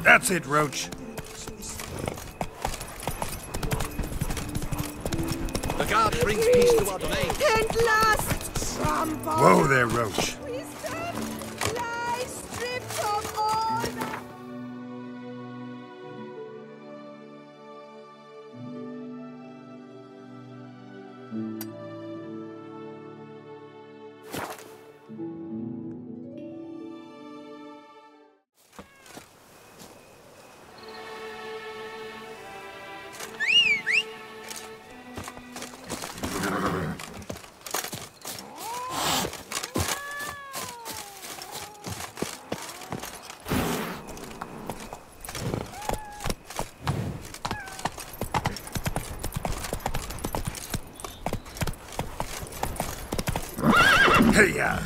That's it, Roach. The guard brings peace to our domain. Whoa there, Roach. Hey-ya!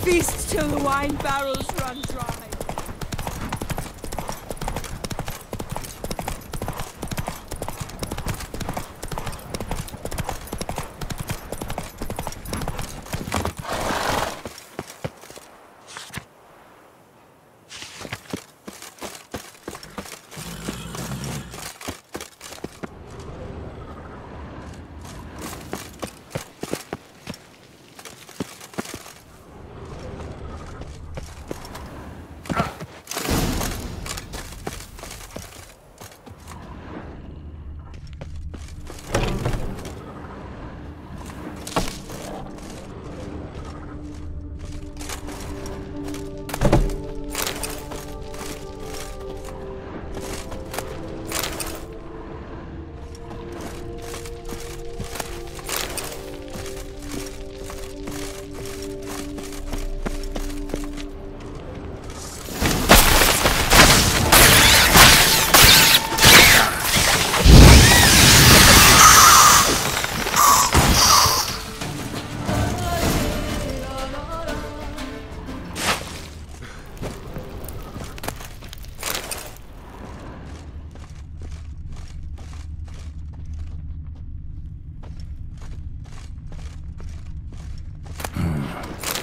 Feast till the wine barrels run dry.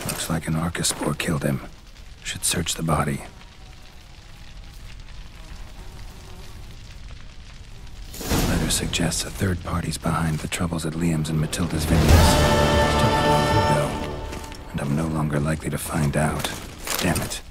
Looks like an Arcaspore killed him. Should search the body. Letter suggests a third party's behind the troubles at Liam's and Matilda's vineyards. Still don't know who though. And I'm no longer likely to find out. Damn it.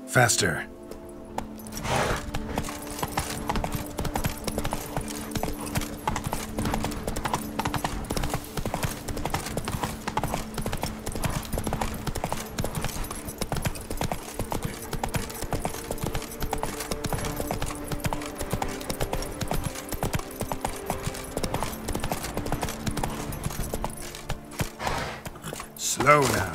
Faster. Slow now.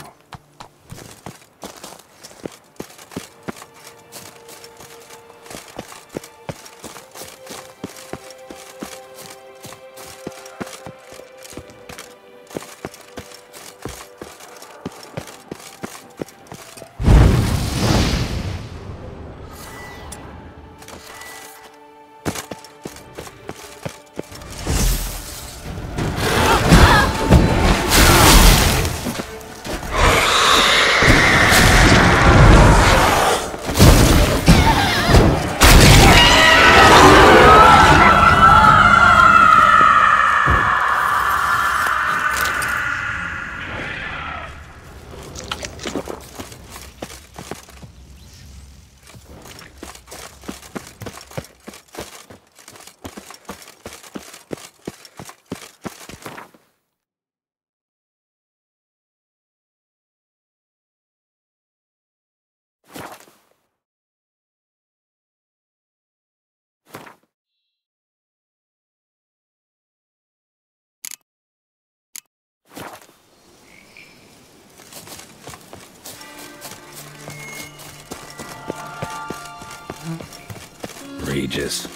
Regis.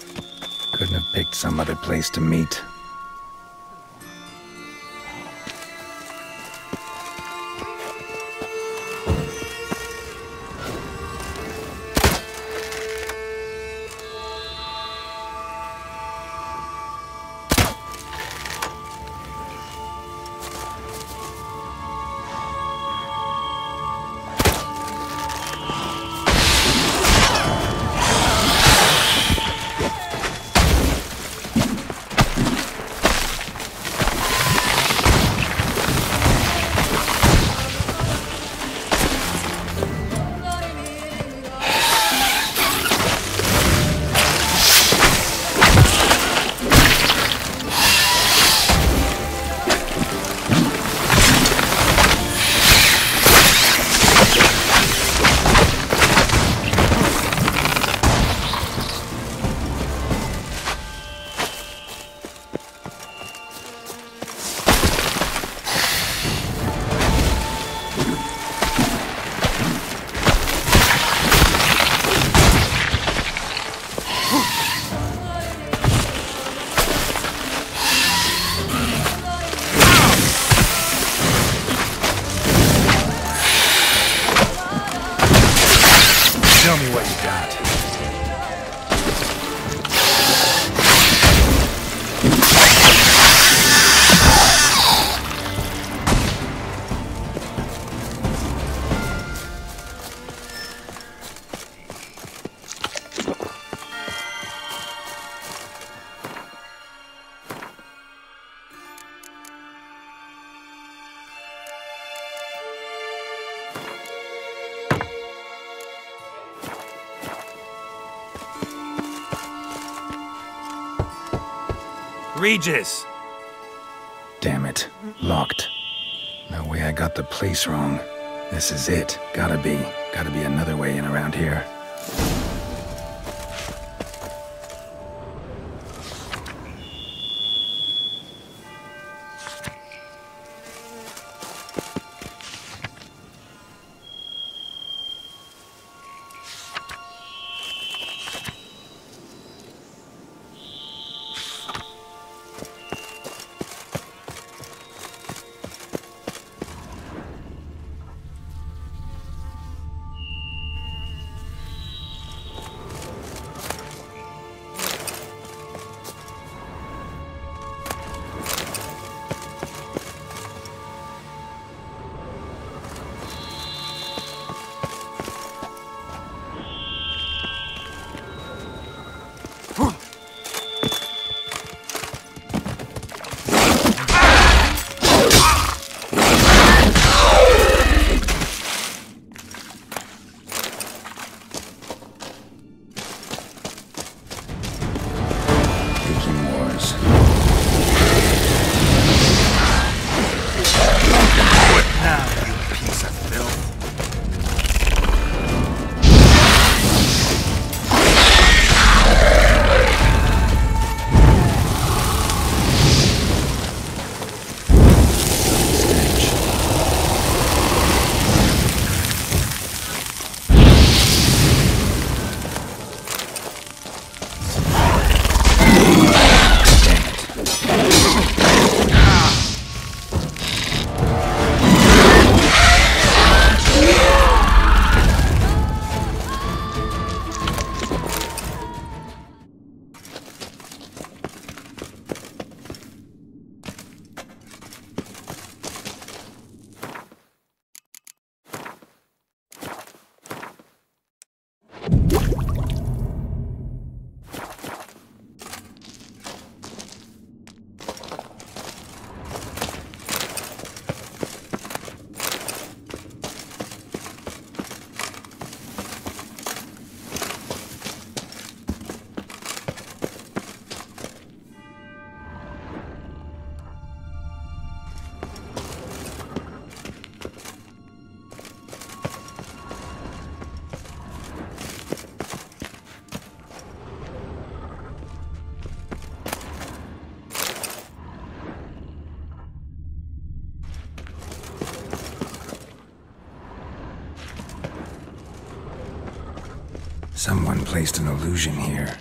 Couldn't have picked some other place to meet. Show me what you got. Regis! Damn it. Locked. No way I got the place wrong. This is it. Gotta be. Gotta be another way in around here. Someone placed an illusion here.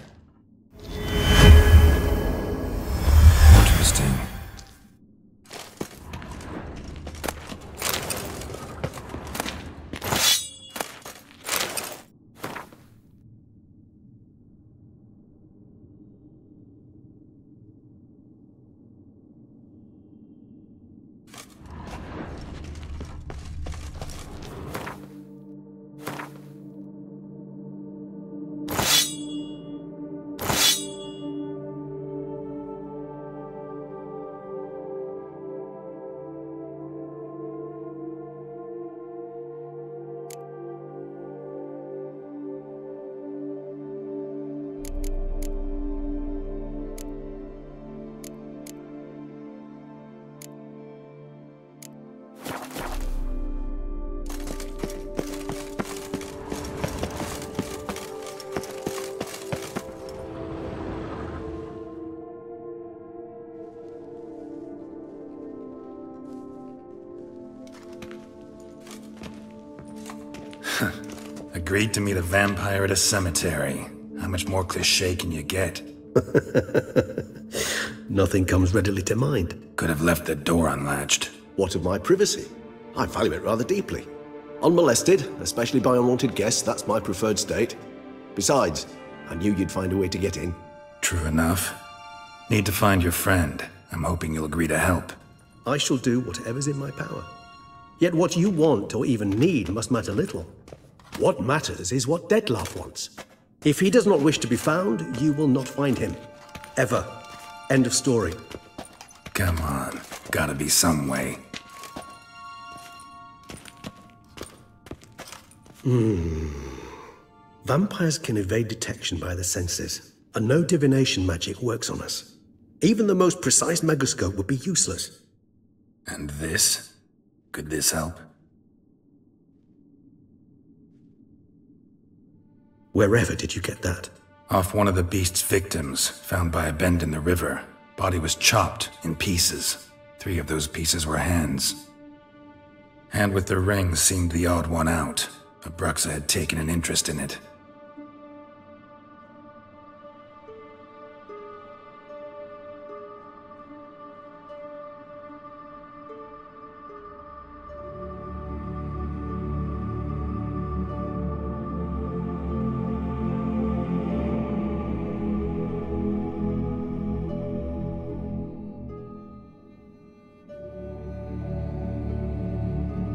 Agreed to meet a vampire at a cemetery. How much more cliché can you get? Nothing comes readily to mind. Could have left the door unlatched. What of my privacy? I value it rather deeply. Unmolested, especially by unwanted guests, that's my preferred state. Besides, I knew you'd find a way to get in. True enough. Need to find your friend. I'm hoping you'll agree to help. I shall do whatever's in my power. Yet what you want or even need must matter little. What matters is what Dettlaff wants. If he does not wish to be found, you will not find him. Ever. End of story. Come on. Gotta be some way. Vampires can evade detection by the senses, and no divination magic works on us. Even the most precise megascope would be useless. And this? Could this help? Wherever did you get that? Off one of the beast's victims, found by a bend in the river. Body was chopped in pieces. 3 of those pieces were hands. Hand with the ring seemed the odd one out, but Bruxa had taken an interest in it.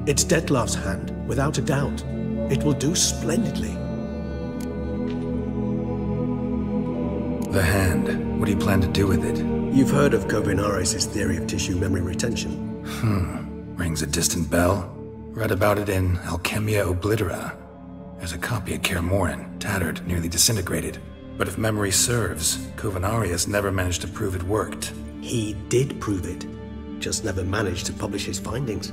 It's Dettlaff's hand, without a doubt. It will do splendidly. The hand. What do you plan to do with it? You've heard of Kovinaris' theory of tissue memory retention. Rings a distant bell. Read about it in Alchemia Oblitera. There's a copy at Kaer Morhen, tattered, nearly disintegrated. But if memory serves, Kovinaris never managed to prove it worked. He did prove it, just never managed to publish his findings.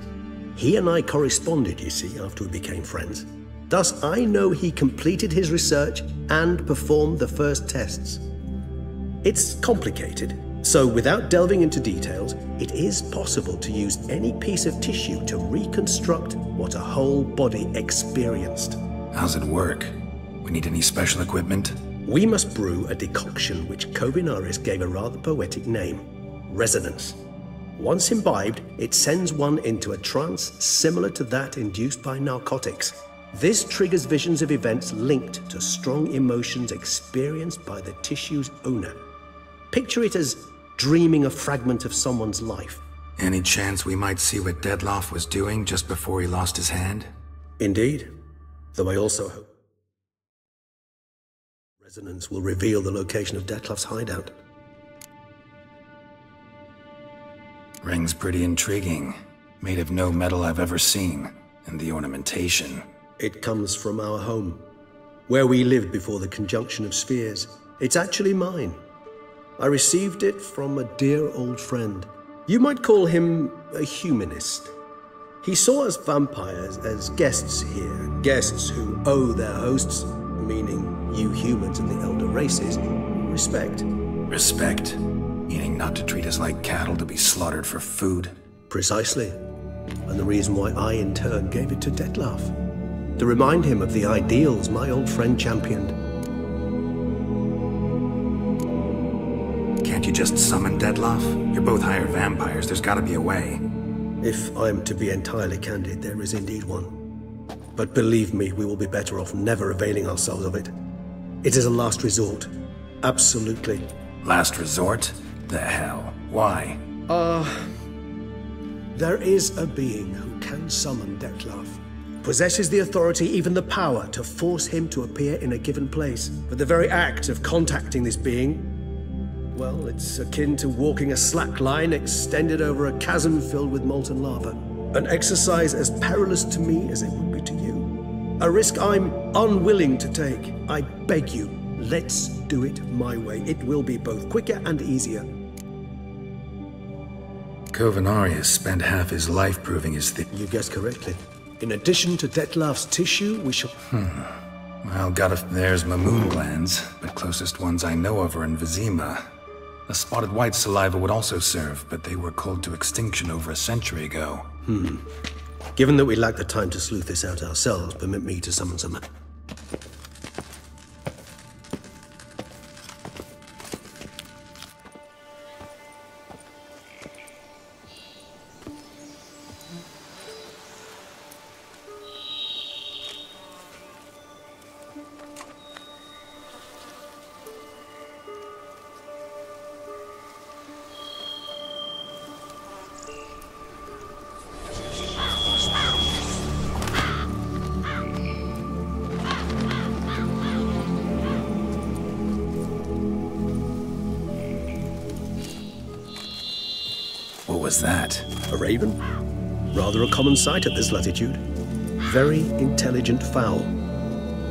He and I corresponded, you see, after we became friends. Thus, I know he completed his research and performed the first tests. It's complicated, so without delving into details, it is possible to use any piece of tissue to reconstruct what a whole body experienced. How's it work? We need any special equipment? We must brew a decoction which Kovinaris gave a rather poetic name, resonance. Once imbibed, it sends one into a trance similar to that induced by narcotics. This triggers visions of events linked to strong emotions experienced by the tissue's owner. Picture it as dreaming a fragment of someone's life. Any chance we might see what Dettlaff was doing just before he lost his hand? Indeed, though I also hope resonance will reveal the location of Dettlaff's hideout. Ring's pretty intriguing. Made of no metal I've ever seen. And the ornamentation. It comes from our home, where we lived before the conjunction of spheres. It's actually mine. I received it from a dear old friend. You might call him a humanist. He saw us vampires as guests here, guests who owe their hosts, meaning you humans and the elder races, respect. Respect? Meaning not to treat us like cattle to be slaughtered for food? Precisely. And the reason why I, in turn, gave it to Dettlaff. To remind him of the ideals my old friend championed. Can't you just summon Dettlaff? You're both hired vampires. There's gotta be a way. If I'm to be entirely candid, there is indeed one. But believe me, we will be better off never availing ourselves of it. It is a last resort. Absolutely. Last resort? The hell? Why? There is a being who can summon Dettlaff. Possesses the authority, even the power, to force him to appear in a given place. But the very act of contacting this being, well, it's akin to walking a slack line extended over a chasm filled with molten lava. An exercise as perilous to me as it would be to you. A risk I'm unwilling to take. I beg you, let's do it my way. It will be both quicker and easier. Kovinaris spent half his life proving his You guessed correctly. In addition to Dettlaff's tissue, we shall... Well, there's Mamoon glands, but closest ones I know of are in Vizima. The spotted white saliva would also serve, but they were cold to extinction over a century ago. Given that we lack the time to sleuth this out ourselves, permit me to summon someone. What was that? A raven? Rather a common sight at this latitude. Very intelligent fowl.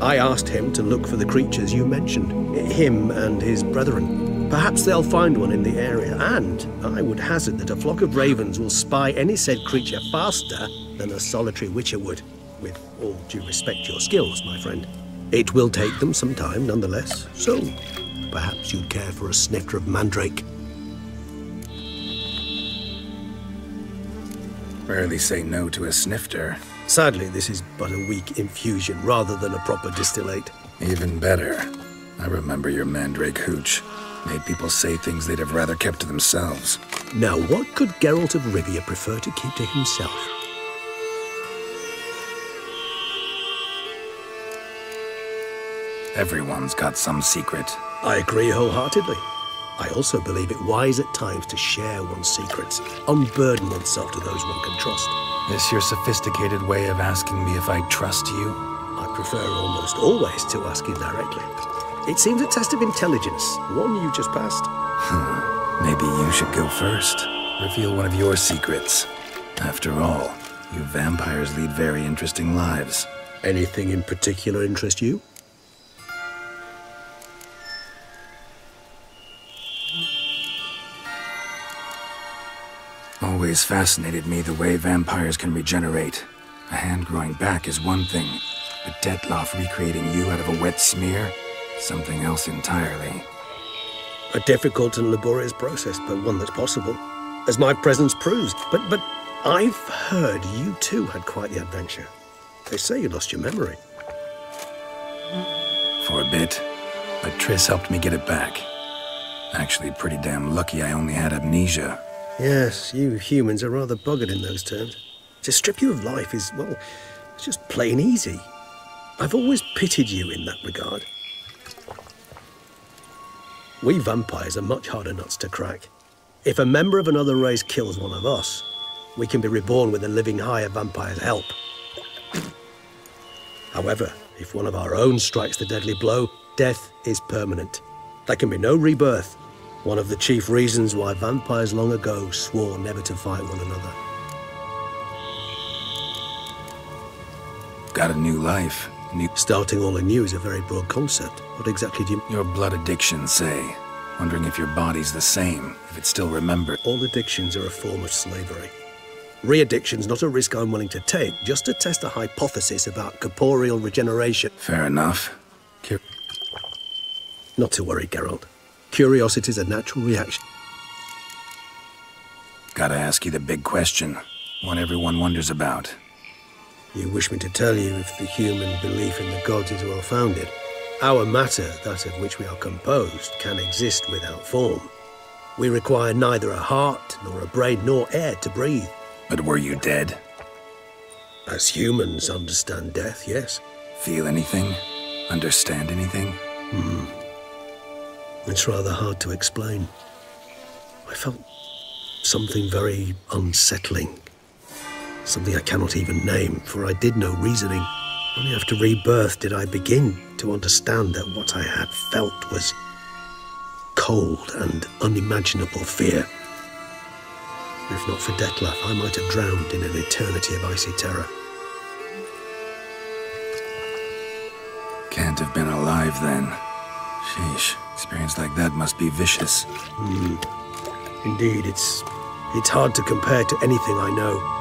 I asked him to look for the creatures you mentioned, him and his brethren. Perhaps they'll find one in the area, and I would hazard that a flock of ravens will spy any said creature faster than a solitary witcher would, with all due respect to your skills, my friend. It will take them some time, nonetheless, so perhaps you'd care for a snifter of mandrake. Rarely say no to a snifter. Sadly, this is but a weak infusion rather than a proper distillate. Even better. I remember your mandrake hooch. Made people say things they'd have rather kept to themselves. Now, what could Geralt of Rivia prefer to keep to himself? Everyone's got some secret. I agree wholeheartedly. I also believe it wise at times to share one's secrets, unburden oneself to those one can trust. This your sophisticated way of asking me if I trust you? I prefer almost always to ask you directly. It seems a test of intelligence, one you just passed. Maybe you should go first. Reveal one of your secrets. After all, you vampires lead very interesting lives. Anything in particular interest you? Always fascinated me the way vampires can regenerate. A hand growing back is one thing, but Detloff recreating you out of a wet smear? Something else entirely. A difficult and laborious process, but one that's possible, as my presence proves. But I've heard you too had quite the adventure. They say you lost your memory. For a bit, but Triss helped me get it back. Actually, pretty damn lucky I only had amnesia. Yes, you humans are rather buggered in those terms. To strip you of life is, well, it's just plain easy. I've always pitied you in that regard. We vampires are much harder nuts to crack. If a member of another race kills one of us, we can be reborn with a living higher vampire's help. However, if one of our own strikes the deadly blow, death is permanent. There can be no rebirth. One of the chief reasons why vampires long ago swore never to fight one another. Got a new life. Starting all anew is a very broad concept. What exactly do you... Your blood addiction, say. Wondering if your body's the same, if it still remembers. All addictions are a form of slavery. Re-addiction's not a risk I'm willing to take, just to test a hypothesis about corporeal regeneration. Fair enough. Not to worry, Geralt. Curiosity's a natural reaction. Gotta ask you the big question. One everyone wonders about. You wish me to tell you if the human belief in the gods is well founded? Our matter, that of which we are composed, can exist without form. We require neither a heart, nor a brain, nor air to breathe. But were you dead? As humans understand death, yes. Feel anything? Understand anything? It's rather hard to explain. I felt something very unsettling. Something I cannot even name, for I did no reasoning. Only after rebirth did I begin to understand that what I had felt was cold and unimaginable fear. If not for Detlaff, I might have drowned in an eternity of icy terror. Can't have been alive then. Sheesh, experience like that must be vicious. Indeed, it's hard to compare to anything I know.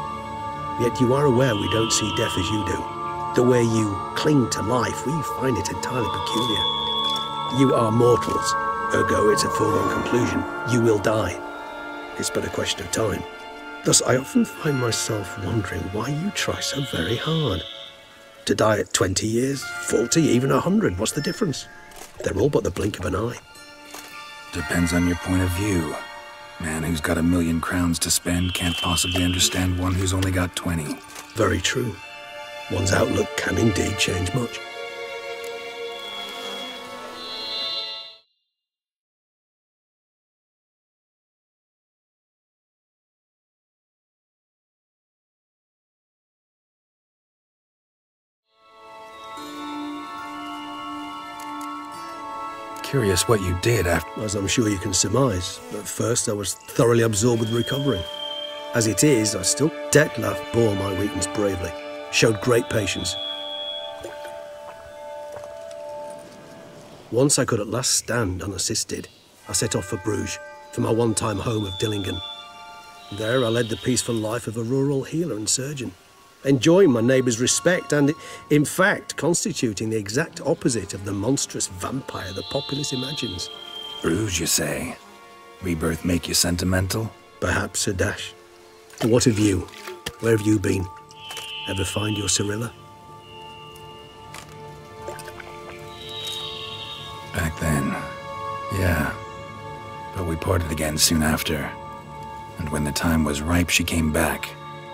Yet you are aware we don't see death as you do. The way you cling to life, we find it entirely peculiar. You are mortals, ergo it's a foregone conclusion. You will die. It's but a question of time. Thus, I often find myself wondering why you try so very hard. To die at 20 years, 40, even 100, what's the difference? They're all but the blink of an eye. Depends on your point of view. Man who's got 1,000,000 crowns to spend can't possibly understand one who's only got 20. Very true. One's outlook can indeed change much. Curious what you did after... As I'm sure you can surmise, at first I was thoroughly absorbed with recovering. As it is, I still... Detlef bore my weakness bravely, showed great patience. Once I could at last stand unassisted, I set off for Bruges, for my one-time home of Dillingen. There I led the peaceful life of a rural healer and surgeon, enjoying my neighbours' respect and, in fact, constituting the exact opposite of the monstrous vampire the populace imagines. Bruges, you say? Rebirth make you sentimental? Perhaps a dash. What of you? Where have you been? Ever find your Cyrilla? Back then, yeah. But we parted again soon after. And when the time was ripe, she came back.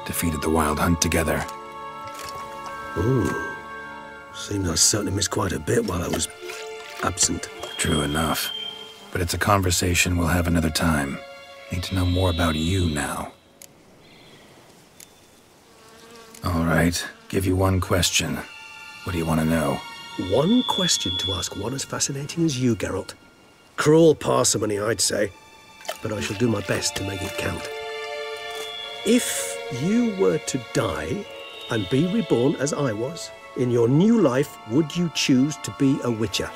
Defeated the wild hunt together. Ooh. Seems I certainly missed quite a bit while I was absent. True enough. But it's a conversation we'll have another time. Need to know more about you now. All right. Give you one question. What do you want to know? One question to ask one as fascinating as you, Geralt. Cruel parsimony, I'd say. But I shall do my best to make it count. If you were to die and be reborn as I was, in your new life, would you choose to be a Witcher?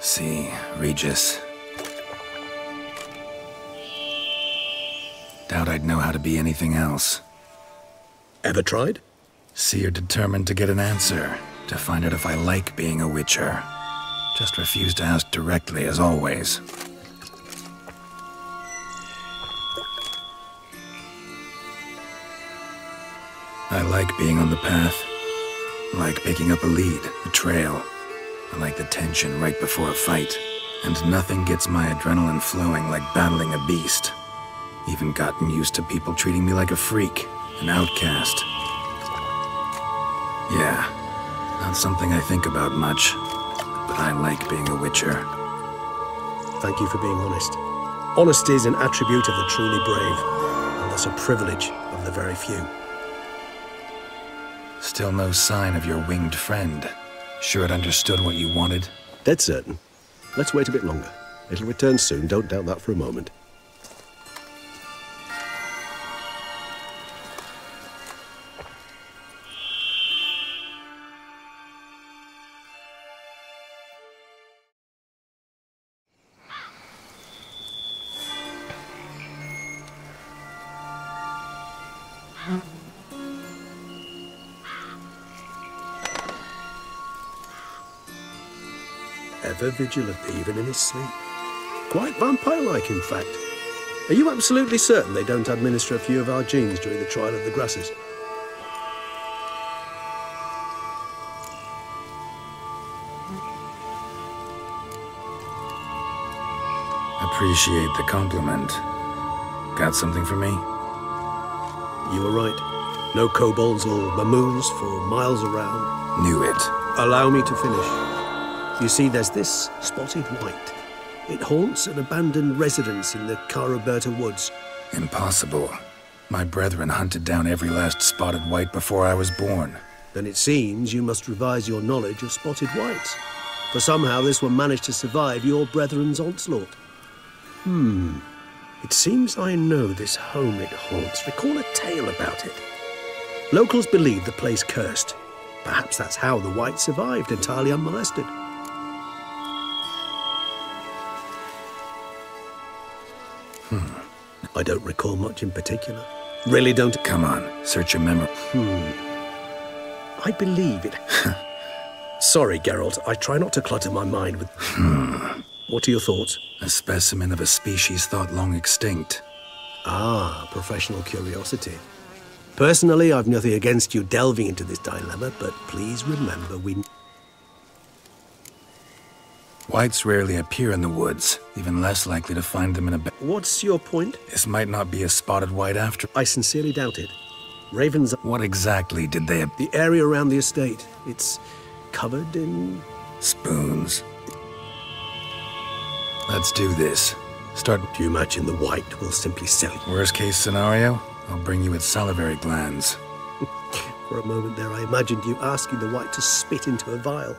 See, Regis. Doubt I'd know how to be anything else. Ever tried? See, you're determined to get an answer, to find out if I like being a Witcher. Just refuse to ask directly, as always. I like being on the path. I like picking up a lead, a trail. I like the tension right before a fight. And nothing gets my adrenaline flowing like battling a beast. Even gotten used to people treating me like a freak, an outcast. Yeah, not something I think about much, but I like being a Witcher. Thank you for being honest. Honesty is an attribute of the truly brave, and thus a privilege of the very few. Still no sign of your winged friend. Sure it understood what you wanted? Dead certain. Let's wait a bit longer. It'll return soon, don't doubt that for a moment. Ever vigilant, even in his sleep. Quite vampire-like, in fact. Are you absolutely certain they don't administer a few of our genes during the trial of the grasses? Appreciate the compliment. Got something for me? You were right. No kobolds or mamoons for miles around. Knew it. Allow me to finish. You see, there's this spotted white. It haunts an abandoned residence in the Caraberta woods. Impossible. My brethren hunted down every last spotted white before I was born. Then it seems you must revise your knowledge of spotted whites. For somehow this one managed to survive your brethren's onslaught. It seems I know this home it haunts. Recall a tale about it. Locals believe the place cursed. Perhaps that's how the white survived entirely unmolested. I don't recall much in particular. Really don't. Come on, search your memory. I believe it. Sorry, Geralt. I try not to clutter my mind with... What are your thoughts? A specimen of a species thought long extinct. Ah, professional curiosity. Personally, I've nothing against you delving into this dilemma, but please remember Whites rarely appear in the woods, even less likely to find them in a What's your point? This might not be a spotted white after. I sincerely doubt it. Ravens... What exactly did they... The area around the estate. It's covered in... Spoons. Let's do this. Start... Do you imagine the white will simply sell you? Worst case scenario, I'll bring you its salivary glands. For a moment there, I imagined you asking the white to spit into a vial.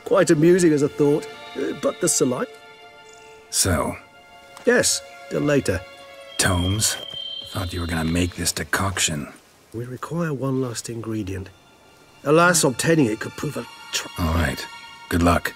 Quite amusing as a thought, but the saliva... So? Yes, till later. Tomes? Thought you were gonna make this decoction. We require one last ingredient. Alas, obtaining it could prove a... All right. Good luck.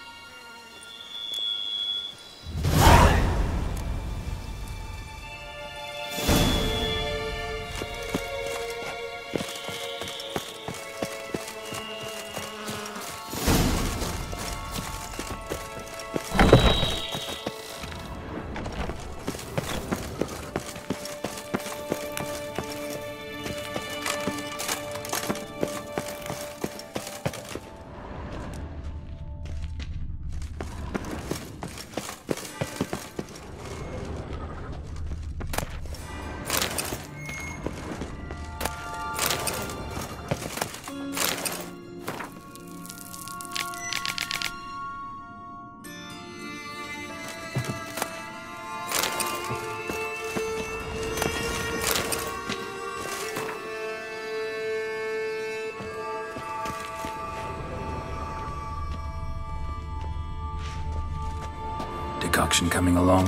Decoction coming along?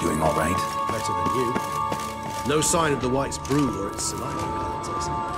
Doing all right? Better than you. No sign of the white's brew or its saliva glands, I see.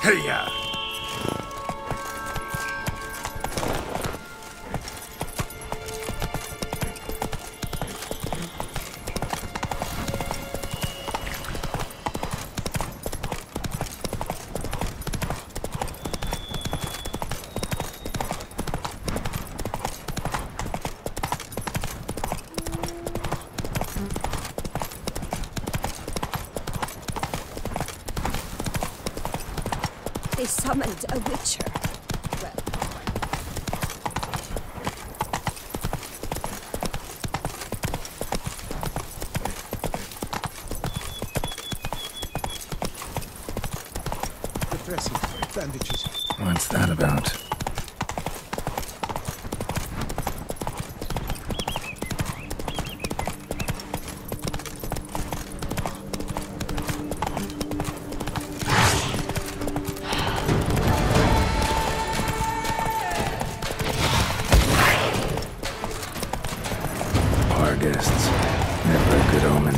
Hey-ya! They summoned a witcher. Well, The dressing, bandages. What's that about? Guests. Never a good omen.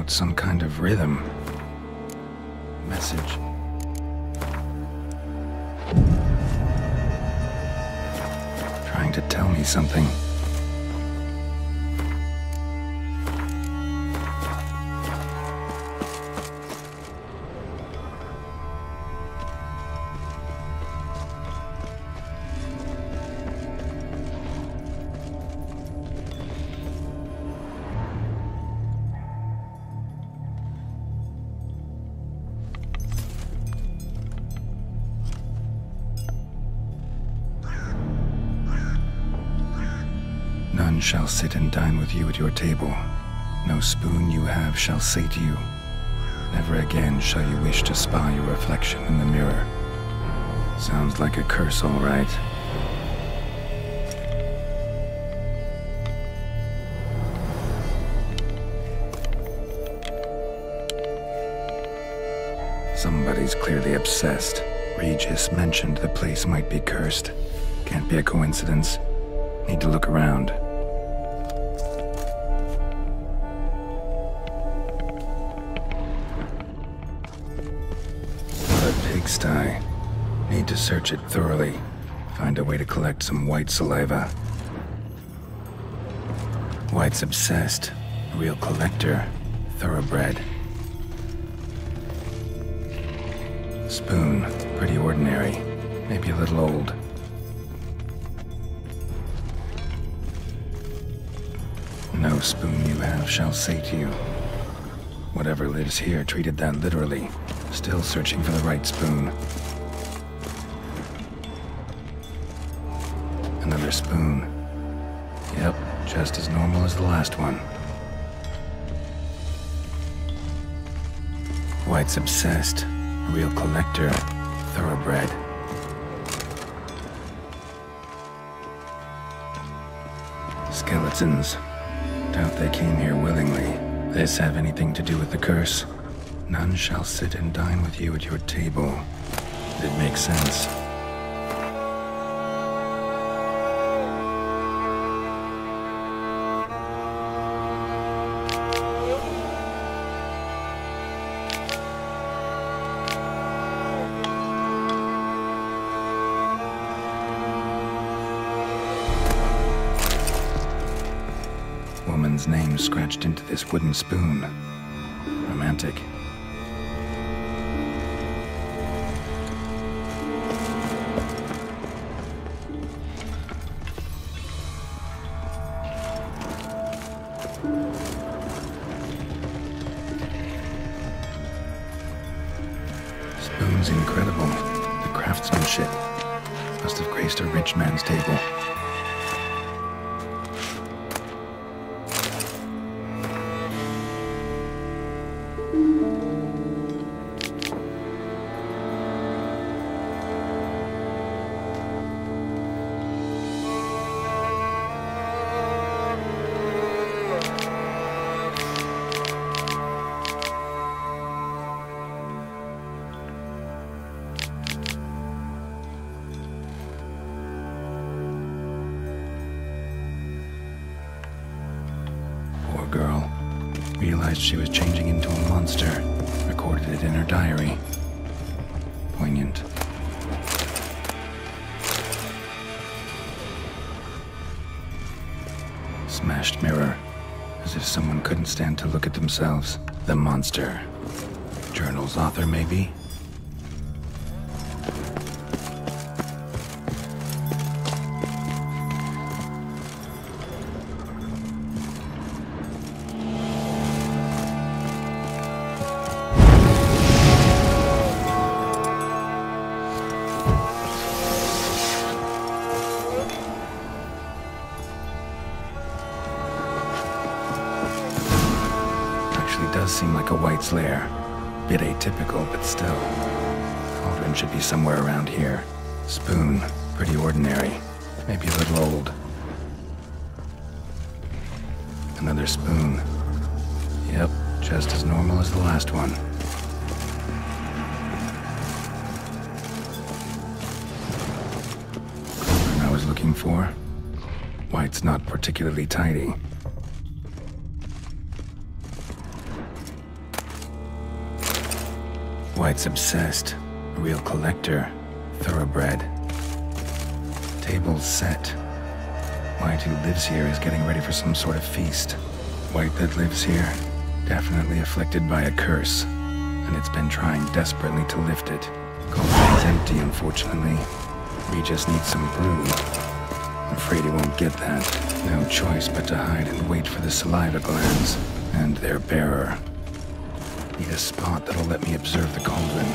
out some kind of rhythm. Message. Trying to tell me something. None shall sit and dine with you at your table. No spoon you have shall sate you. Never again shall you wish to spy your reflection in the mirror. Sounds like a curse, all right. Somebody's clearly obsessed. Regis mentioned the place might be cursed. Can't be a coincidence. Need to look around. What a pigsty. Need to search it thoroughly. Find a way to collect some white saliva. White's obsessed. A real collector. Thoroughbred. Spoon. Pretty ordinary. Maybe a little old. No spoon you have shall sate you. Whatever lives here treated that literally. Still searching for the right spoon. Another spoon. Yep, just as normal as the last one. White's obsessed. A real collector. Thoroughbred. Skeletons. Doubt they came here willingly. This have anything to do with the curse? None shall sit and dine with you at your table. It makes sense. Woman's name scratched into this wooden spoon. Romantic. Spoon's incredible. The craftsmanship must have graced a rich man's table. Girl realized she was changing into a monster, recorded it in her diary. Poignant. Smashed mirror, as if someone couldn't stand to look at themselves. The monster. Journal's author, maybe? Does seem like a White's lair. Bit atypical, but still. Cauldron should be somewhere around here. Spoon, pretty ordinary. Maybe a little old. Another spoon. Yep, just as normal as the last one. Cauldron I was looking for. White's not particularly tidy. White's obsessed. A real collector. Thoroughbred. Table's set. White, who lives here, is getting ready for some sort of feast. White that lives here, definitely afflicted by a curse. And it's been trying desperately to lift it. Cauldron's empty, unfortunately. We just need some brew. I'm afraid he won't get that. No choice but to hide and wait for the saliva glands and their bearer. Need a spot that'll let me observe the cauldron.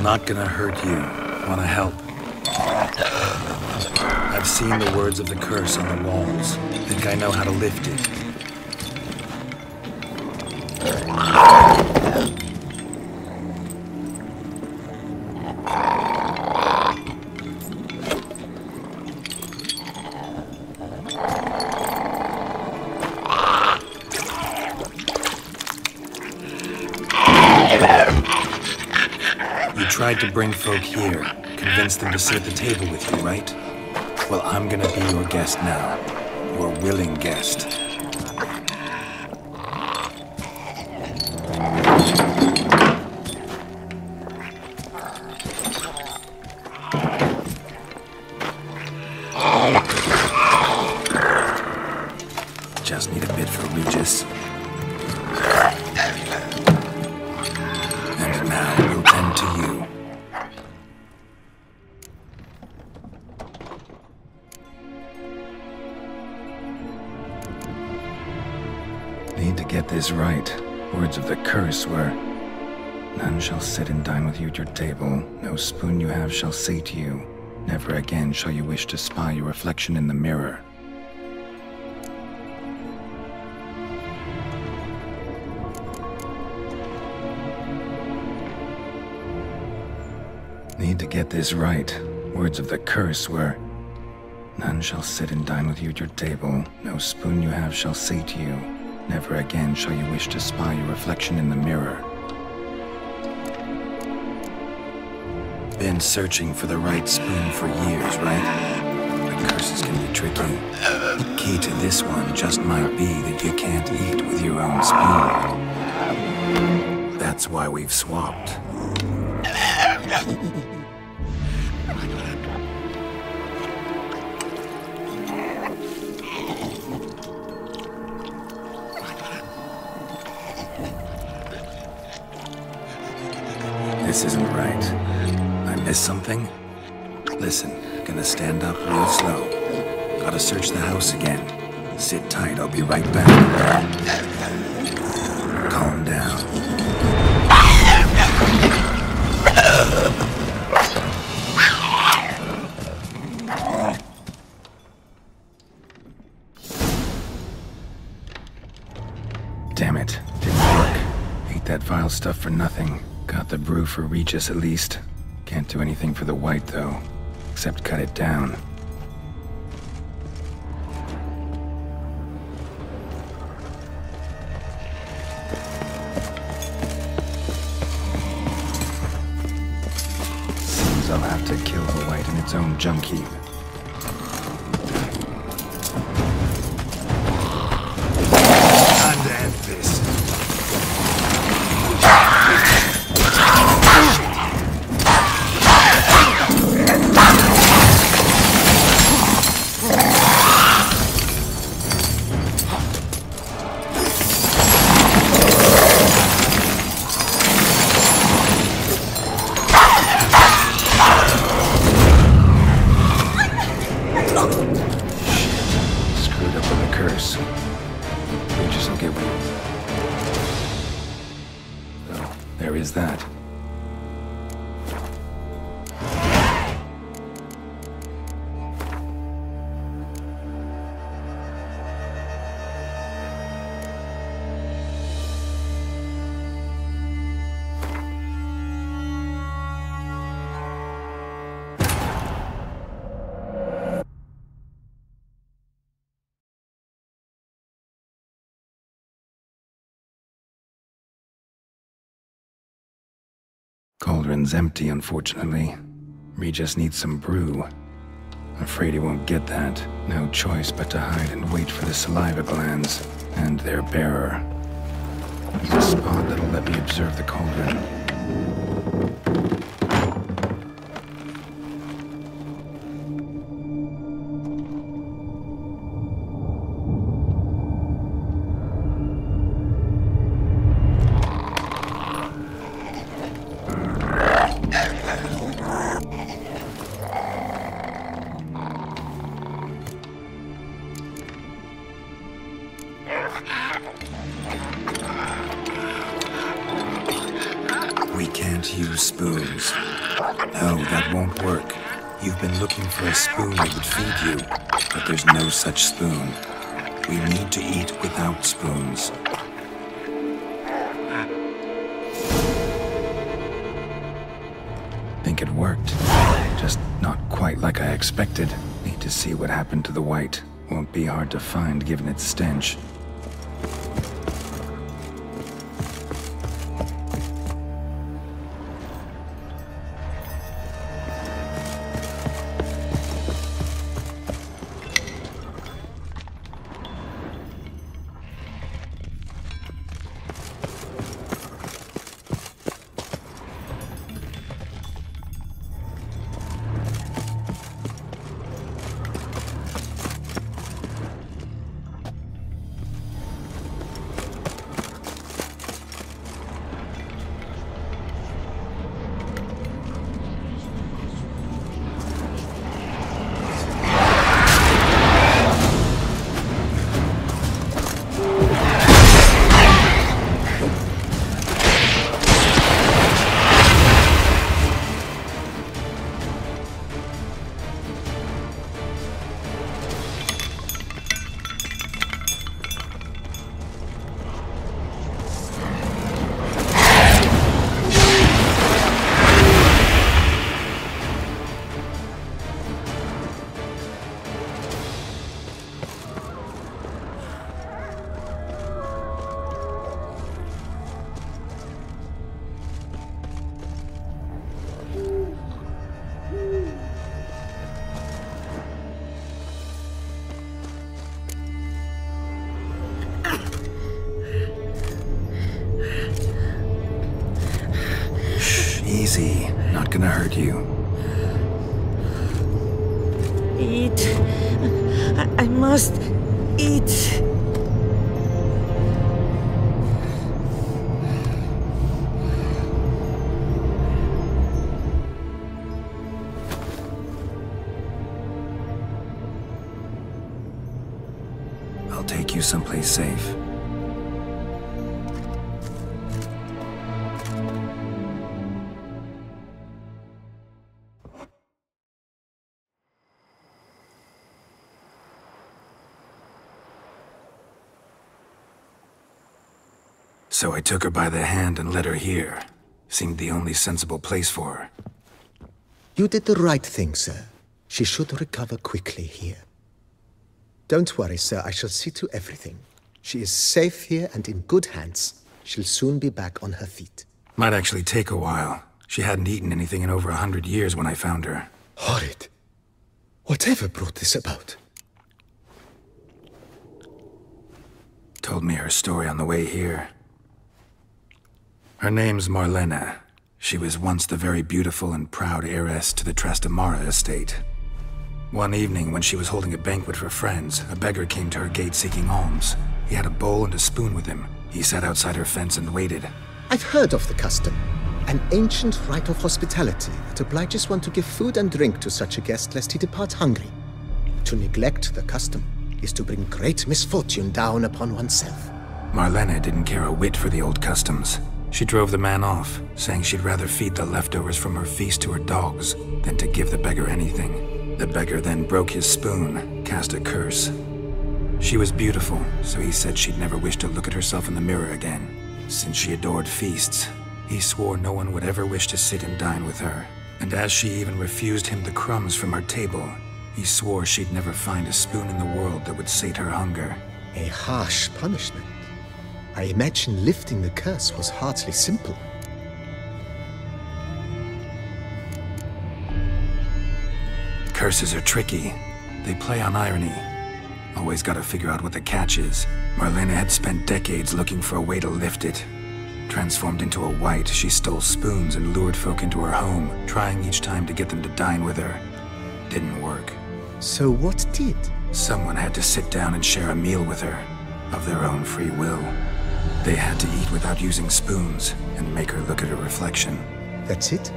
Not gonna hurt you. Wanna help? I've seen the words of the curse on the walls. Think I know how to lift it. Tried to bring folk here, convince them to sit at the table with you, right? Well, I'm gonna be your guest now. Your willing guest. Just need a bit for Regis. And now we'll tend to you. Need to get this right. Words of the curse were, none shall sit and dine with you at your table. No spoon you have shall sate you. Never again shall you wish to spy your reflection in the mirror. Need to get this right. Words of the curse were, none shall sit and dine with you at your table. No spoon you have shall sate you. Never again shall you wish to spy your reflection in the mirror. Been searching for the right spoon for years, right? The curses can be tricky. The key to this one just might be that you can't eat with your own spoon. That's why we've swapped. This isn't right. I missed something? Listen, gonna stand up real slow. Gotta search the house again. Sit tight, I'll be right back. Calm down. Damn it. Didn't work. Ate that vile stuff for nothing. Got the brew for Regis at least. Can't do anything for the white, though. Except cut it down. Seems I'll have to kill the white in its own junk heap. Time to end this. Screwed up with a curse. Regis will get one. So, there is that. Cauldron's empty, unfortunately. Regis needs some brew. Afraid he won't get that. No choice but to hide and wait for the saliva glands and their bearer. Need a spot that'll let me observe the cauldron. We can't use spoons. No, that won't work. You've been looking for a spoon that would feed you, but there's no such spoon. We need to eat without spoons. Think it worked. Just not quite like I expected. Need to see what happened to the white. Won't be hard to find given its stench. Easy. Not gonna hurt you. Eat. I must eat. I'll take you someplace safe. So I took her by the hand and led her here. Seemed the only sensible place for her. You did the right thing, sir. She should recover quickly here. Don't worry, sir. I shall see to everything. She is safe here and in good hands. She'll soon be back on her feet. Might actually take a while. She hadn't eaten anything in over 100 years when I found her. Horrid. Whatever brought this about? Told me her story on the way here. Her name's Marlena. She was once the very beautiful and proud heiress to the Trastamara estate. One evening, when she was holding a banquet for friends, a beggar came to her gate seeking alms. He had a bowl and a spoon with him. He sat outside her fence and waited. I've heard of the custom. An ancient rite of hospitality that obliges one to give food and drink to such a guest lest he depart hungry. To neglect the custom is to bring great misfortune down upon oneself. Marlena didn't care a whit for the old customs. She drove the man off, saying she'd rather feed the leftovers from her feast to her dogs than to give the beggar anything. The beggar then broke his spoon, cast a curse. She was beautiful, so he said she'd never wish to look at herself in the mirror again. Since she adored feasts, he swore no one would ever wish to sit and dine with her. And as she even refused him the crumbs from her table, he swore she'd never find a spoon in the world that would sate her hunger. A harsh punishment. I imagine lifting the curse was hardly simple. Curses are tricky. They play on irony. Always gotta figure out what the catch is. Marlena had spent decades looking for a way to lift it. Transformed into a wight, she stole spoons and lured folk into her home, trying each time to get them to dine with her. Didn't work. So what did? Someone had to sit down and share a meal with her, of their own free will. They had to eat without using spoons, and make her look at her reflection. That's it?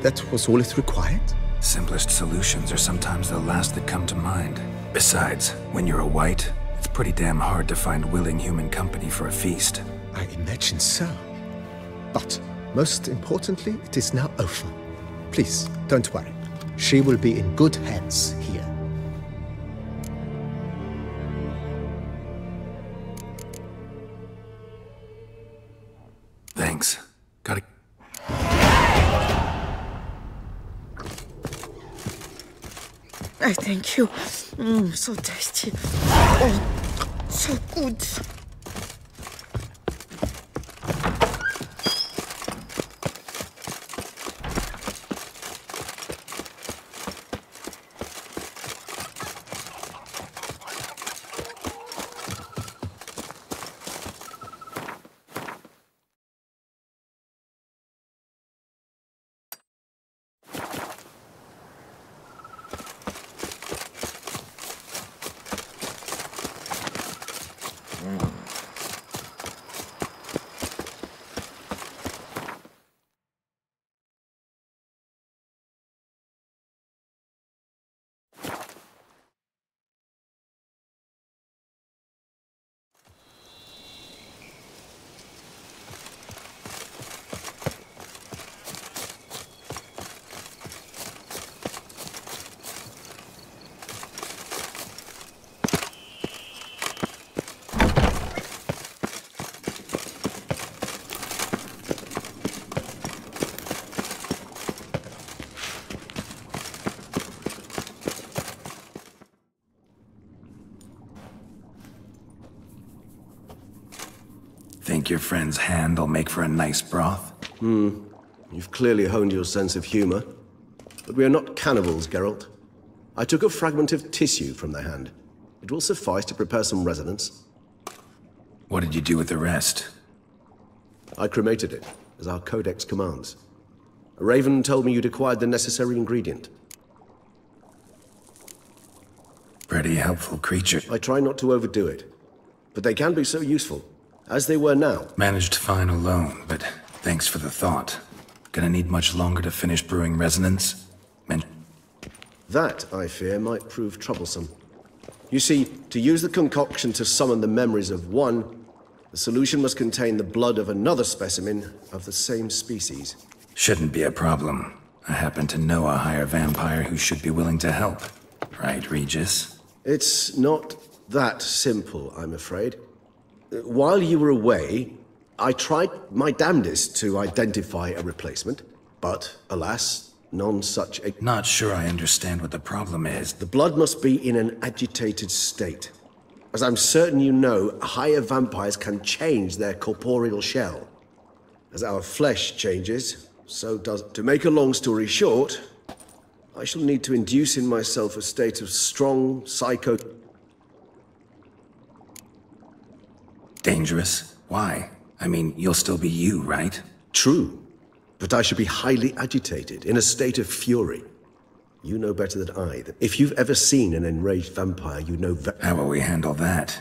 That was all it required? Simplest solutions are sometimes the last that come to mind. Besides, when you're a wight, it's pretty damn hard to find willing human company for a feast. I imagine so. But, most importantly, it is now over. Please, don't worry. She will be in good hands here. Thanks. Gotta... I thank you. So tasty. Oh, so good. Think your friend's hand will make for a nice broth? You've clearly honed your sense of humor. But we are not cannibals, Geralt. I took a fragment of tissue from their hand. It will suffice to prepare some resonance. What did you do with the rest? I cremated it, as our codex commands. A raven told me you'd acquired the necessary ingredient. Pretty helpful creature. I try not to overdo it, but they can be so useful, as they were now. Managed fine alone, but thanks for the thought. Gonna need much longer to finish brewing resonance? That, I fear, might prove troublesome. You see, to use the concoction to summon the memories of one, the solution must contain the blood of another specimen of the same species. Shouldn't be a problem. I happen to know a higher vampire who should be willing to help. Right, Regis? It's not that simple, I'm afraid. While you were away, I tried my damnedest to identify a replacement, but alas, none such a... Not sure I understand what the problem is. The blood must be in an agitated state. As I'm certain you know, higher vampires can change their corporeal shell. As our flesh changes, so does... To make a long story short, I shall need to induce in myself a state of strong psycho... Dangerous? Why? I mean, you'll still be you, right? True, but I should be highly agitated, in a state of fury. You know better than I that if you've ever seen an enraged vampire, you know How will we handle that?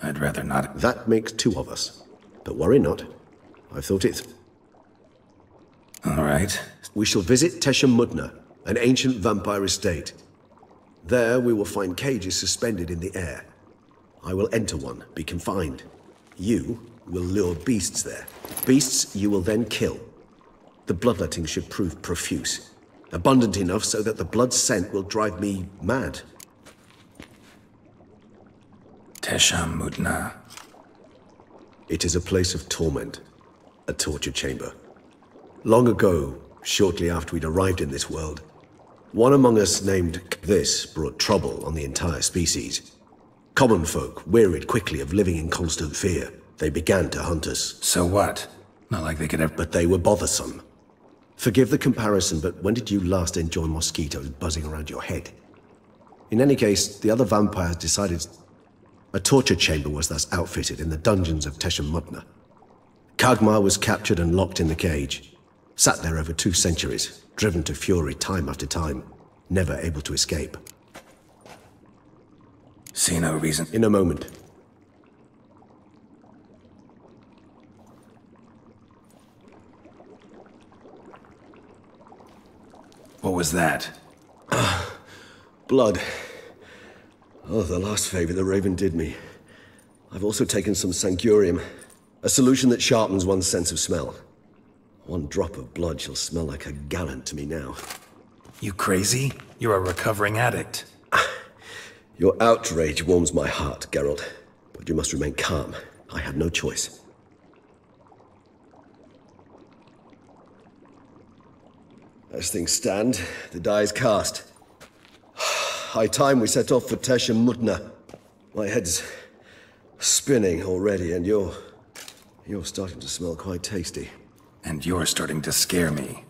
I'd rather not. That makes two of us. But worry not. I've thought it. All right. We shall visit Tesha Mudna, an ancient vampire estate. There we will find cages suspended in the air. I will enter one, be confined. You will lure beasts there. Beasts you will then kill. The bloodletting should prove profuse. Abundant enough so that the blood scent will drive me mad. Tesha Mudna. It is a place of torment. A torture chamber. Long ago, shortly after we'd arrived in this world, one among us named this brought trouble on the entire species. Common folk wearied quickly of living in constant fear. They began to hunt us. So what? Not like they could have... But they were bothersome. Forgive the comparison, but when did you last enjoy mosquitoes buzzing around your head? In any case, the other vampires decided a torture chamber was thus outfitted in the dungeons of Tesha Mudna. Kagmar was captured and locked in the cage. Sat there over 2 centuries, driven to fury time after time, never able to escape. See no reason. In a moment. What was that? Blood. Oh, the last favor the Raven did me. I've also taken some Sancurium, a solution that sharpens one's sense of smell. 1 drop of blood shall smell like a gallon to me now. You crazy? You're a recovering addict. Your outrage warms my heart, Geralt. But you must remain calm. I had no choice. As things stand, the die is cast. High time we set off for Tesha Mudna. My head's spinning already, and you're starting to smell quite tasty. And you're starting to scare me.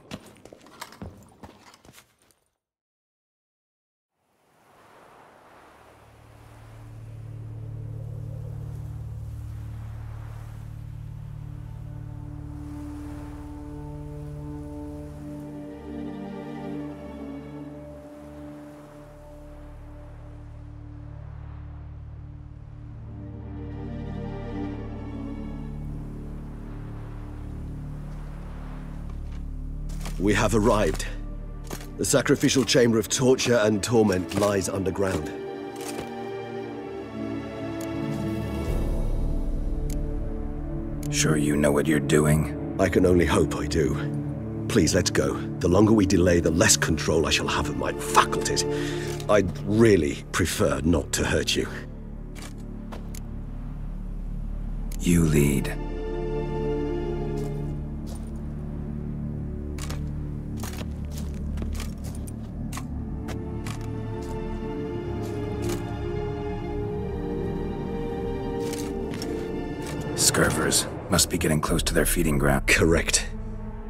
We have arrived. The sacrificial chamber of torture and torment lies underground. Sure you know what you're doing? I can only hope I do. Please, let's go. The longer we delay, the less control I shall have of my faculties. I'd really prefer not to hurt you. You lead. Scurvers. Must be getting close to their feeding ground. Correct.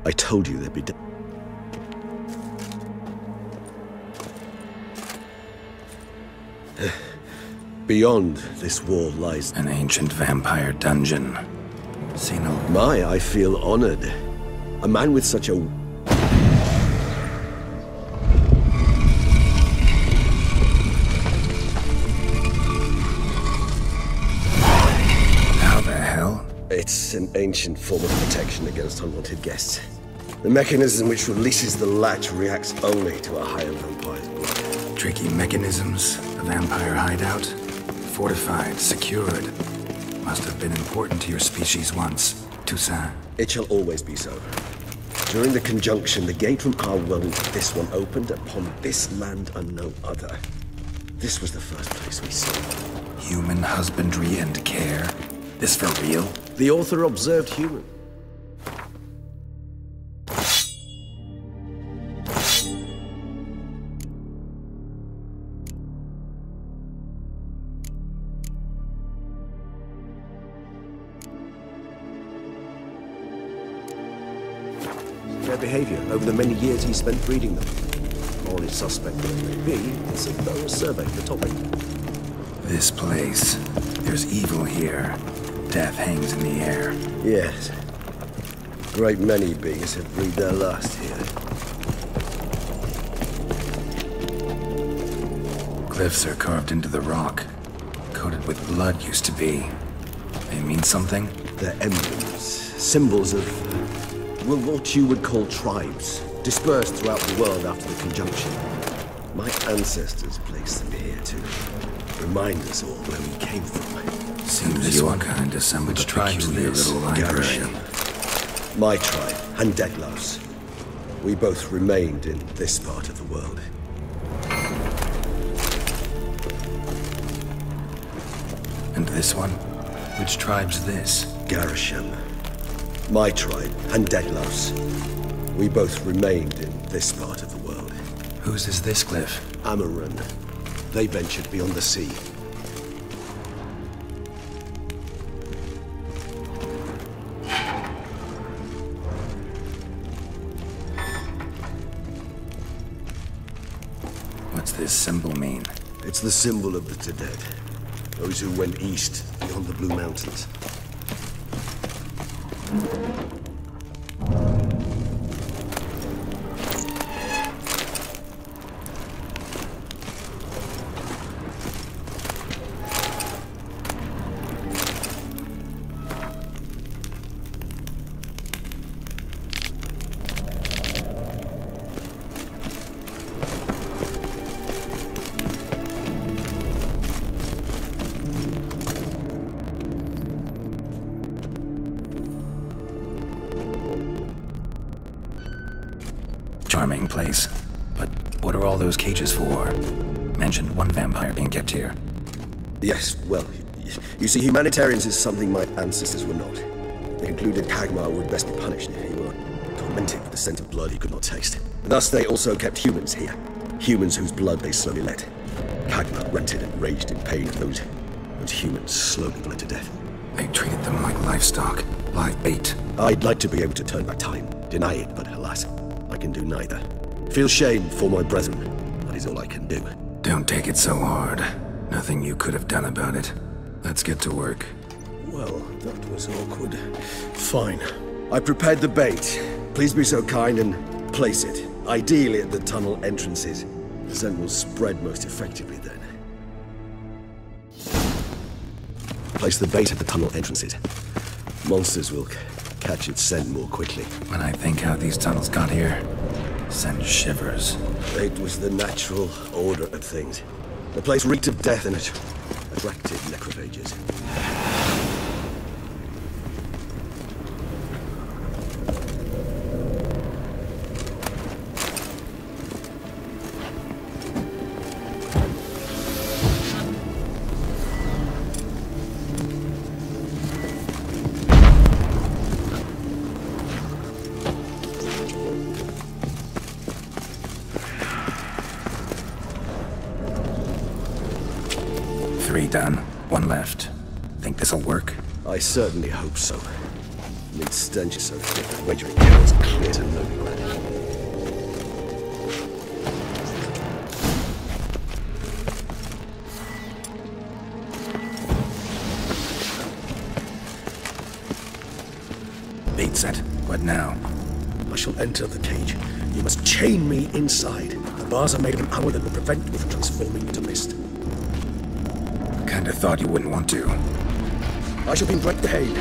I told you they'd be Beyond this wall lies... An ancient vampire dungeon. Seen a... My, I feel honored. A man with such a... How the hell? It's an ancient form of protection against unwanted guests. The mechanism which releases the latch reacts only to a higher vampire's blood. Tricky mechanisms. A vampire hideout. Fortified, secured. Must have been important to your species once. Toussaint. It shall always be so. During the conjunction, the gate from our world into this one opened upon this land and no other. This was the first place we saw. Human husbandry and care. This for real? The author observed human. Their behavior over the many years he spent breeding them. Morally suspect that it may be, it's a thorough survey of the topic. This place. There's evil here. Death hangs in the air. Yes. A great many beings have breathed their last here. Glyphs are carved into the rock. Coated with blood used to be. They mean something? They're emblems, symbols of, well, what you would call tribes, dispersed throughout the world after the conjunction. My ancestors placed them here to remind us all where we came from. Seems your kind assembled a peculiar little library. My tribe, and Deadlouse. We both remained in this part of the world. And this one? Which tribe's this? Garisham. My tribe, and Deadlouse. We both remained in this part of the world. Whose is this glyph? Amaran. They ventured beyond the sea. What's this symbol mean? It's the symbol of the dead. Those who went east, beyond the Blue Mountains. Charming place. But what are all those cages for? Mentioned one vampire being kept here. Yes, well, you see, humanitarians is something my ancestors were not. They concluded Kagmar would best be punished if he were tormented with the scent of blood he could not taste. Thus, they also kept humans here. Humans whose blood they slowly let. Kagmar grunted and raged in pain, and those humans slowly bled to death. They treated them like livestock, live bait. I'd like to be able to turn back time, deny it, but alas, I can do neither. Feel shame for my brethren. That is all I can do. Don't take it so hard. Nothing you could have done about it. Let's get to work. Well, that was awkward. Fine. I prepared the bait. Please be so kind and place it. Ideally at the tunnel entrances. The scent will spread most effectively then. Place the bait at the tunnel entrances. Monsters will catch its scent more quickly. When I think how these tunnels got here, send shivers. It was the natural order of things. The place reeked of death and it attracted necrophages. Three done. One left. Think this'll work? I certainly hope so. Meat stench is so thick that wagering cows clear to no blood. Bait set. What now? I shall enter the cage. You must chain me inside. The bars are made of an alloy that will prevent me from transforming into mist. Kinda thought you wouldn't want to. I shall be in great pain.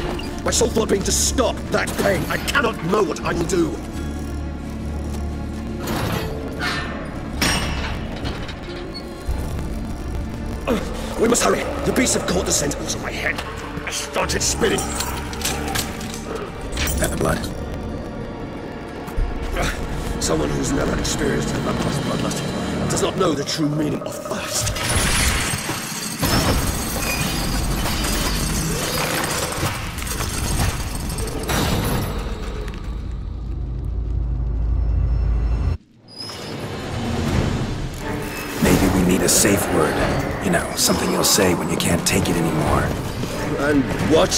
My sole thought being to stop that pain. I cannot know what I will do. We must hurry. The beasts have caught the scent also my head. I started spinning. That the blood? Someone who's never experienced a vampire's bloodlust does not know the true meaning of thirst. You know, something you'll say when you can't take it anymore. And what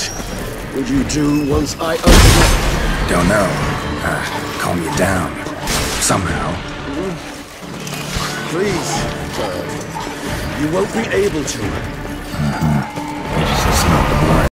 would you do once I open up? Don't know. Calm you down. Somehow. Please. You won't be able to. You just listen up the word.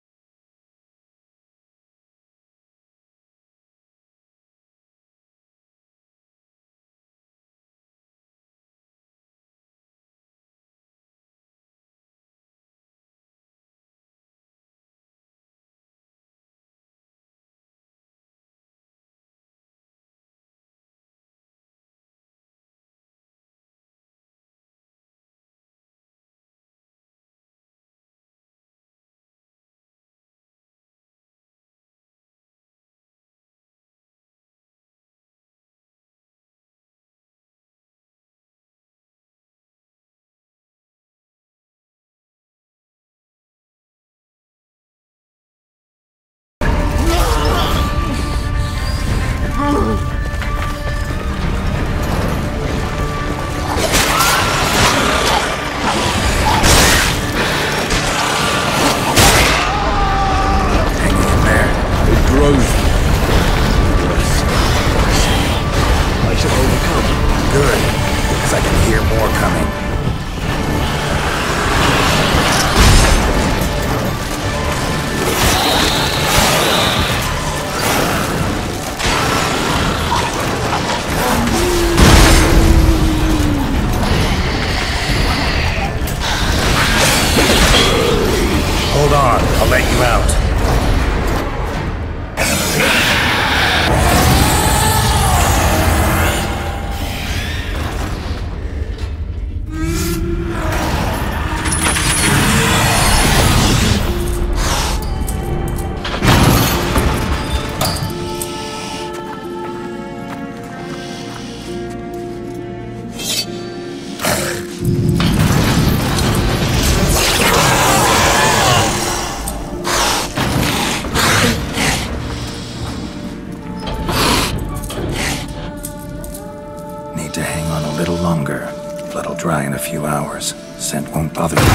Hold on, I'll let you out. To hang on a little longer. Blood'll dry in a few hours. Scent won't bother you.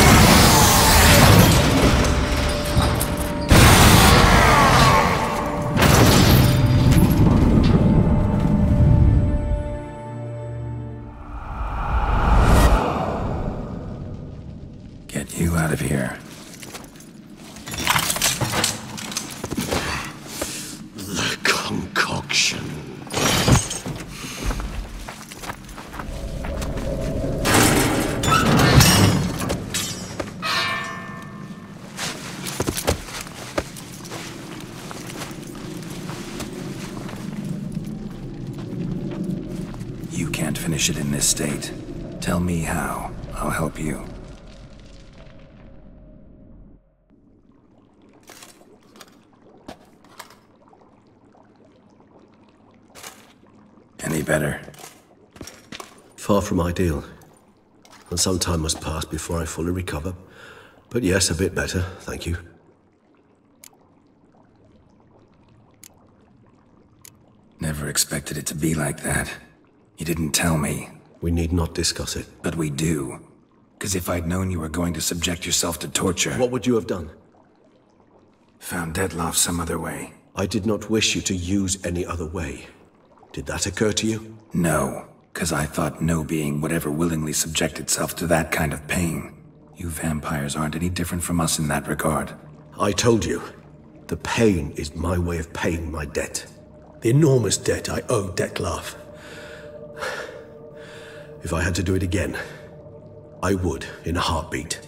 Get you out of here. The concoction. You can't finish it in this state. Tell me how. I'll help you. Any better? Far from ideal. And some time must pass before I fully recover. But yes, a bit better, thank you. Never expected it to be like that. You didn't tell me. We need not discuss it. But we do. Because if I'd known you were going to subject yourself to torture... What would you have done? Found Dettlaff some other way. I did not wish you to use any other way. Did that occur to you? No, because I thought no being would ever willingly subject itself to that kind of pain. You vampires aren't any different from us in that regard. I told you, the pain is my way of paying my debt. The enormous debt I owe Dettlaff. If I had to do it again, I would, in a heartbeat.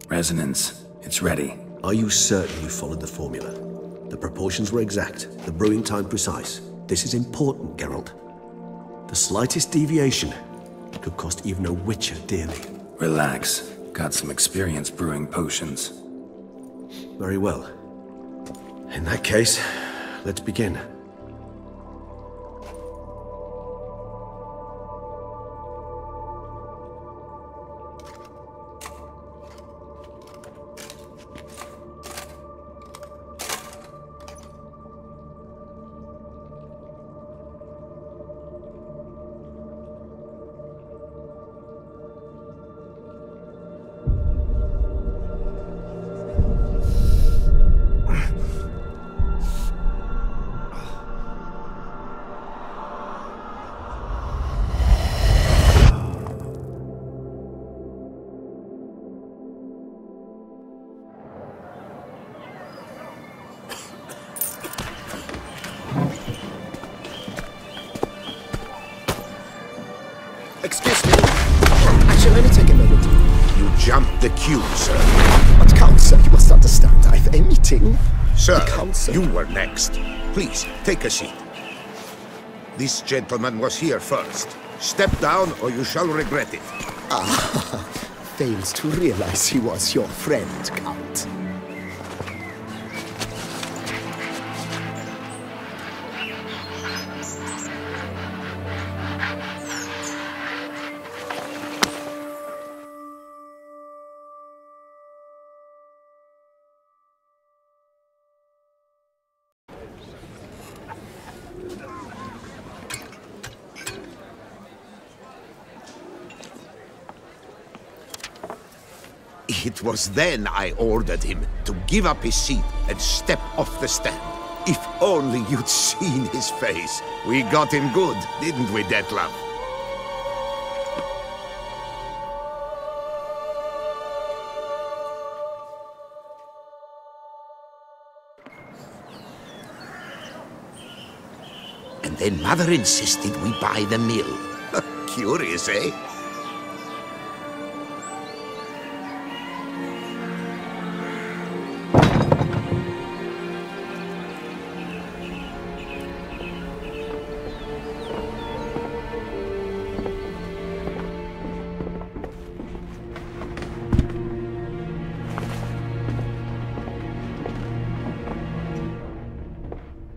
Resonance, it's ready. Are you certain you followed the formula? The proportions were exact, the brewing time precise. This is important, Geralt. The slightest deviation could cost even a witcher dearly. Relax. Got some experience brewing potions. Very well. In that case, let's begin. Excuse me. I shall only take a moment. You jumped the queue, sir. But Count, sir, you must understand. I've a meeting. Sir, Count, sir. you were next. Please, take a seat. This gentleman was here first. Step down or you shall regret it. Fails to realize he was your friend, Count. It was then I ordered him to give up his seat and step off the stand. If only you'd seen his face. We got him good, didn't we, Detlef? And then Mother insisted we buy the mill. Curious, eh?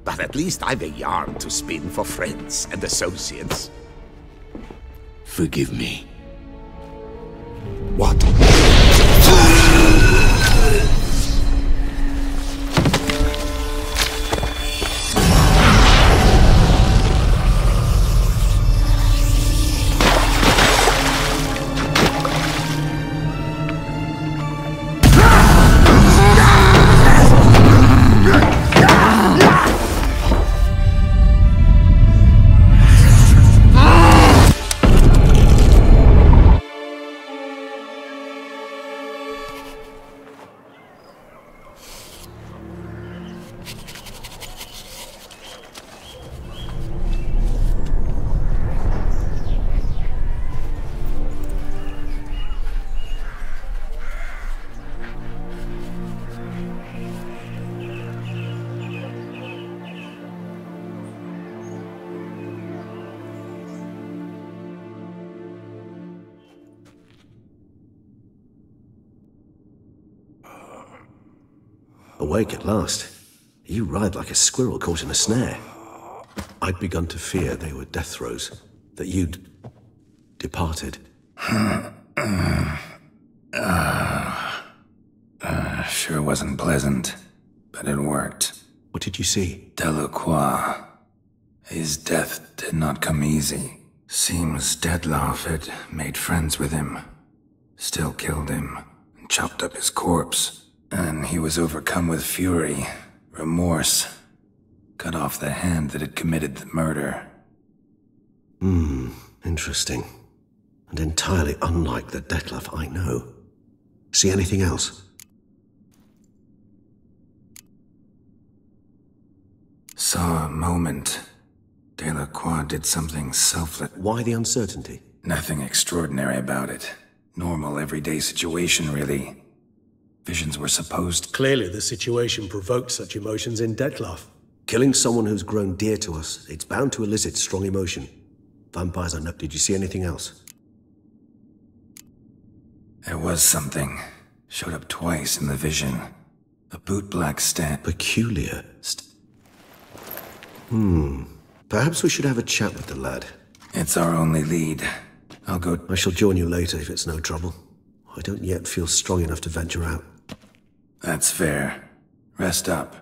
But at least I've a yarn to spin for friends and associates. Forgive me. What? Awake at last. You ride like a squirrel caught in a snare. I'd begun to fear they were death throes, that you'd departed. Sure wasn't pleasant, but it worked. What did you see? Delacroix. His death did not come easy. Seems Detlef had made friends with him, still killed him, and chopped up his corpse. And he was overcome with fury, remorse, cut off the hand that had committed the murder. Interesting. And entirely unlike the Detlef I know. See anything else? Saw a moment. Delacroix did something selfless. Why the uncertainty? Nothing extraordinary about it. Normal, everyday situation, really. Visions were supposed... Clearly the situation provoked such emotions in Detlef. Killing someone who's grown dear to us, it's bound to elicit strong emotion. Vampires are no... Did you see anything else? There was something. Showed up twice in the vision. A boot-black stand. Peculiar. Perhaps we should have a chat with the lad. It's our only lead. I'll go... I shall join you later if it's no trouble. I don't yet feel strong enough to venture out. That's fair. Rest up.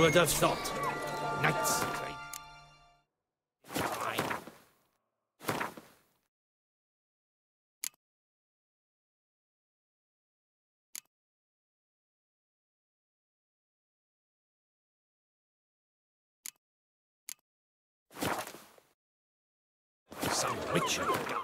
would have thought? Knights. Some witcher.